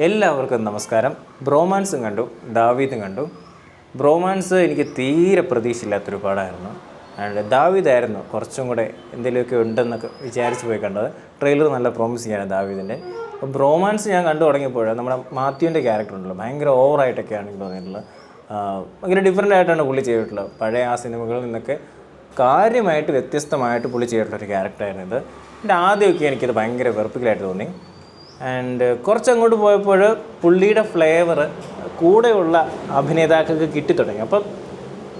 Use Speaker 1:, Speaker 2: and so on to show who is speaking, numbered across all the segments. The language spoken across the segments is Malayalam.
Speaker 1: എല്ലാവർക്കും നമസ്കാരം. ബ്രോമാൻസും കണ്ടു, ദാവീദും കണ്ടു. ബ്രോമാൻസ് എനിക്ക് തീരെ പ്രതീക്ഷയില്ലാത്തൊരു പടമായിരുന്നു. ആൻഡ് ദാവീദായിരുന്നു കുറച്ചും കൂടെ എന്തെങ്കിലുമൊക്കെ ഉണ്ടെന്നൊക്കെ വിചാരിച്ച് പോയി കണ്ടത്. ട്രെയിലർ നല്ല പ്രോമിസിങ്ങാണ് ദാവീദിൻ്റെ. അപ്പോൾ ബ്രോമാൻസ് ഞാൻ കണ്ടു തുടങ്ങിയപ്പോൾ നമ്മുടെ മാത്യുവിൻ്റെ ക്യാരക്ടർ ഉണ്ടല്ലോ, ഭയങ്കര ഓവറായിട്ടൊക്കെയാണ് എനിക്ക് തോന്നിയിട്ടുള്ളത്. ഭയങ്കര ഡിഫറെൻ്റ് ആയിട്ടാണ് പുള്ളി ചെയ്തിട്ടുള്ളത്. പഴയ ആ സിനിമകളിൽ നിന്നൊക്കെ കാര്യമായിട്ട് വ്യത്യസ്തമായിട്ട് പുള്ളി ചെയ്തിട്ടുള്ളൊരു ക്യാരക്ടറായിരുന്നു ഇത്. എൻ്റെ ആദ്യമൊക്കെ എനിക്കത് ഭയങ്കര വെറുപ്പിക്കലായിട്ട് തോന്നി. ആൻഡ് കുറച്ചങ്ങോട്ട് പോയപ്പോൾ പുള്ളിയുടെ ഫ്ലേവർ കൂടെയുള്ള അഭിനേതാക്കൾക്ക് കിട്ടിത്തുടങ്ങി. അപ്പം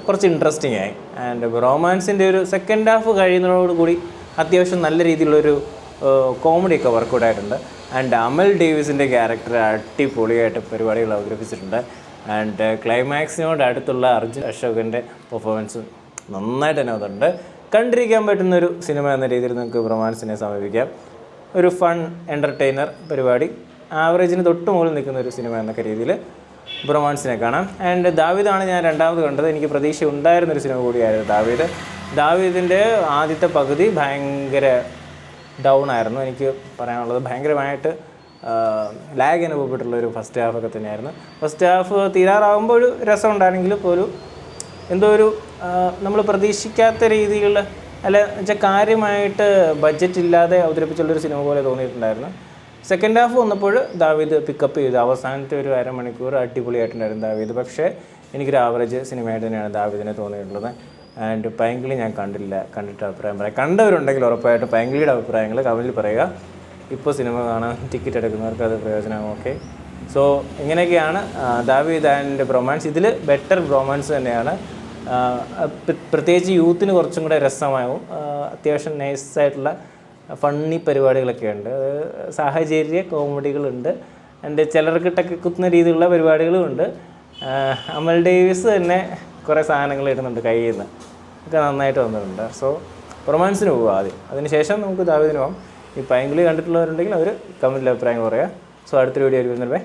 Speaker 1: കുറച്ച് ഇൻട്രസ്റ്റിംഗ് ആയി. ആൻഡ് റൊമാൻസിൻ്റെ ഒരു സെക്കൻഡ് ഹാഫ് കഴിയുന്നതോടുകൂടി അത്യാവശ്യം നല്ല രീതിയിലുള്ളൊരു കോമഡിയൊക്കെ വർക്കൗട്ട് ആയിട്ടുണ്ട്. ആൻഡ് അമൽ ഡേവിസിൻ്റെ ക്യാരക്ടർ അടിപൊളിയായിട്ട് പരിപാടികൾ അവതരിപ്പിച്ചിട്ടുണ്ട്. ആൻഡ് ക്ലൈമാക്സിനോട് അടുത്തുള്ള അർജുൻ അശോകൻ്റെ പെർഫോമൻസ് നന്നായിട്ട് തന്നെ അതുണ്ട്. കണ്ടിരിക്കാൻ പറ്റുന്നൊരു സിനിമ എന്ന രീതിയിൽ നിങ്ങൾക്ക് റൊമാൻസിനെ സമീപിക്കാം. ഒരു ഫൺ എൻ്റർടൈനർ പരിപാടി, ആവറേജിന് തൊട്ട് മുകളിൽ നിൽക്കുന്ന ഒരു സിനിമ എന്നൊക്കെ രീതിയിൽ ബ്രൊമാൻസിനെ കാണാം. ആൻഡ് ദാവീദാണ് ഞാൻ രണ്ടാമത് കണ്ടത്. എനിക്ക് പ്രതീക്ഷ ഉണ്ടായിരുന്നൊരു സിനിമ കൂടിയായിരുന്നു ദാവീദിൻ്റെ ആദ്യത്തെ പകുതി ഭയങ്കര ഡൗൺ ആയിരുന്നു. എനിക്ക് പറയാനുള്ളത് ഭയങ്കരമായിട്ട് ലാഗ് അനുഭവപ്പെട്ടുള്ളൊരു ഫസ്റ്റ് ഹാഫൊക്കെ തന്നെയായിരുന്നു. ഫസ്റ്റ് ഹാഫ് തീരാറാകുമ്പോൾ ഒരു രസം ഉണ്ടായിരുന്നെങ്കിൽ പോലും എന്തോ ഒരു നമ്മൾ പ്രതീക്ഷിക്കാത്ത രീതിയിൽ അല്ല വെച്ചാൽ കാര്യമായിട്ട് ബഡ്ജറ്റ് ഇല്ലാതെ അവതരിപ്പിച്ചുള്ളൊരു സിനിമ പോലെ തോന്നിയിട്ടുണ്ടായിരുന്നു. സെക്കൻഡ് ഹാഫ് വന്നപ്പോൾ ദാവീദ് പിക്കപ്പ് ചെയ്തു. അവസാനത്തെ ഒരു അരമണിക്കൂർ അടിപൊളിയായിട്ടുണ്ടായിരുന്നു ദാവീദ്. പക്ഷേ എനിക്കൊരു ആവറേജ് സിനിമയായിട്ട് തന്നെയാണ് ദാവീദിനെ തോന്നിയിട്ടുള്ളത്. ആൻഡ് പൈങ്കിളി ഞാൻ കണ്ടിട്ട് അഭിപ്രായം പറയാം. കണ്ടവരുണ്ടെങ്കിൽ ഉറപ്പായിട്ട് പൈങ്കിളിയുടെ അഭിപ്രായങ്ങൾ കമൻറ്റിൽ പറയുക. ഇപ്പോൾ സിനിമ കാണാൻ ടിക്കറ്റ് എടുക്കുന്നവർക്ക് അത് പ്രയോജനമാകും. ഓക്കെ, സോ ഇങ്ങനെയൊക്കെയാണ് ദാവീദ് ആൻഡ് ബ്രൊമാൻസ്. ഇതിൽ ബെറ്റർ ബ്രൊമാൻസ് തന്നെയാണ്. പ്രത്യേകിച്ച് യൂത്തിന് കുറച്ചും കൂടെ രസമാകും. അത്യാവശ്യം നൈസായിട്ടുള്ള ഫണ്ണി പരിപാടികളൊക്കെ ഉണ്ട്. സാഹചര്യ കോമഡികളുണ്ട്. എൻ്റെ ചിലർക്കിട്ടൊക്കെ കുത്തുന്ന രീതിയിലുള്ള പരിപാടികളും ഉണ്ട്. അമൽ ഡേവിസ് തന്നെ കുറേ സാധനങ്ങൾ ഇടുന്നുണ്ട് കയ്യിൽ നിന്ന്, ഒക്കെ നന്നായിട്ട് വന്നിട്ടുണ്ട്. സോ റൊമാൻസിന് പോകുക ആദ്യം, അതിനുശേഷം നമുക്ക് ദാവീദിന് പോകാം. ഈ പൈങ്കിളി കണ്ടിട്ടുള്ളവരുണ്ടെങ്കിൽ അവർ കമൻറ്റിൽ അഭിപ്രായം പറയുക. സോ അടുത്തൊരു വീഡിയോ വരുന്നേ.